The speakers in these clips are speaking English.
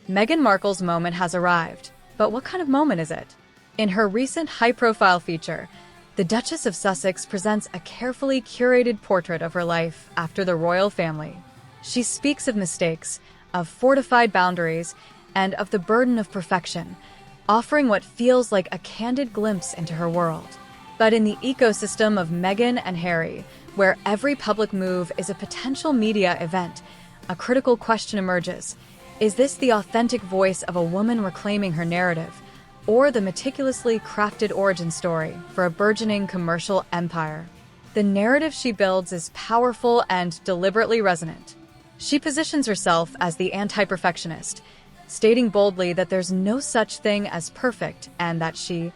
Meghan Markle's moment has arrived. But what kind of moment is it? In her recent high-profile feature, the Duchess of Sussex presents a carefully curated portrait of her life after the royal family. She speaks of mistakes, of fortified boundaries, and of the burden of perfection, offering what feels like a candid glimpse into her world. But in the ecosystem of Meghan and Harry, where every public move is a potential media event, a critical question emerges. Is this the authentic voice of a woman reclaiming her narrative, or the meticulously crafted origin story for a burgeoning commercial empire? The narrative she builds is powerful and deliberately resonant. She positions herself as the anti-perfectionist, stating boldly that there's no such thing as perfect and that she,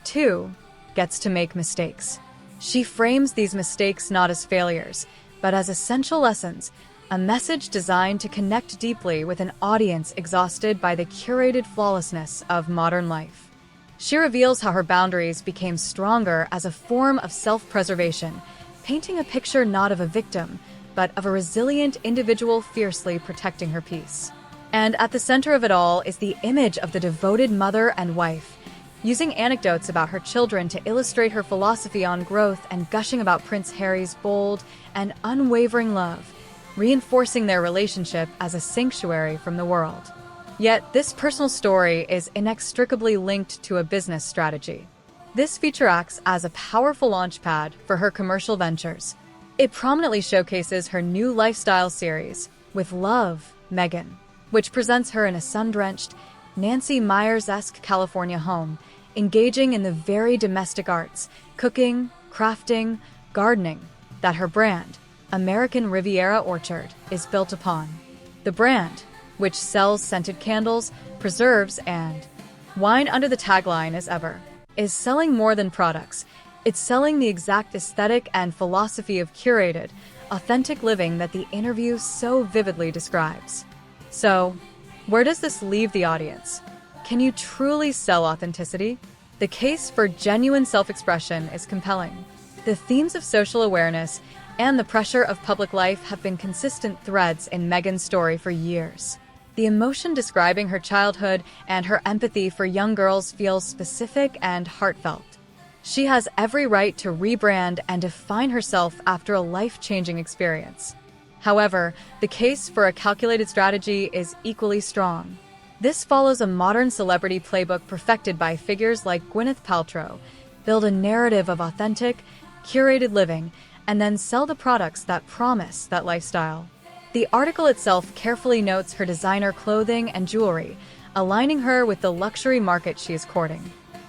too, gets to make mistakes. She frames these mistakes not as failures, but as essential lessons, a message designed to connect deeply with an audience exhausted by the curated flawlessness of modern life. She reveals how her boundaries became stronger as a form of self-preservation, painting a picture not of a victim, but of a resilient individual fiercely protecting her peace. And at the center of it all is the image of the devoted mother and wife, using anecdotes about her children to illustrate her philosophy on growth and gushing about Prince Harry's bold and unwavering love, reinforcing their relationship as a sanctuary from the world. Yet, this personal story is inextricably linked to a business strategy. This feature acts as a powerful launchpad for her commercial ventures. It prominently showcases her new lifestyle series, With Love, Meghan, which presents her in a sun-drenched, Nancy Meyers-esque California home, engaging in the very domestic arts, cooking, crafting, gardening, that her brand, American Riviera Orchard, is built upon. The brand, which sells scented candles, preserves, and wine under the tagline as ever, is selling more than products. It's selling the exact aesthetic and philosophy of curated, authentic living that the interview so vividly describes. So, where does this leave the audience? Can you truly sell authenticity? The case for genuine self-expression is compelling. The themes of social awareness and the pressure of public life have been consistent threads in Meghan's story for years. The emotion describing her childhood and her empathy for young girls feels specific and heartfelt. She has every right to rebrand and define herself after a life-changing experience. However, the case for a calculated strategy is equally strong. This follows a modern celebrity playbook perfected by figures like Gwyneth Paltrow: build a narrative of authentic, curated living, and then sell the products that promise that lifestyle. The article itself carefully notes her designer clothing and jewelry, aligning her with the luxury market she is courting.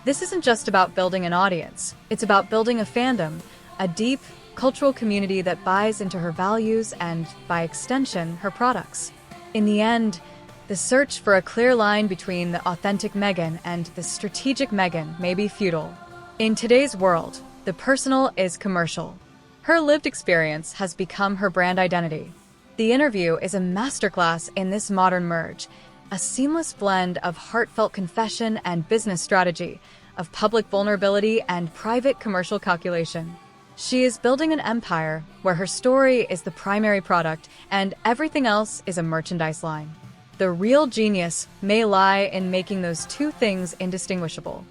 This isn't just about building an audience, it's about building a fandom, a deep, cultural community that buys into her values and, by extension, her products. In the end, the search for a clear line between the authentic Meghan and the strategic Meghan may be futile. In today's world, the personal is commercial. Her lived experience has become her brand identity. The interview is a masterclass in this modern merge, a seamless blend of heartfelt confession and business strategy, of public vulnerability and private commercial calculation. She is building an empire where her story is the primary product and everything else is a merchandise line. The real genius may lie in making those two things indistinguishable.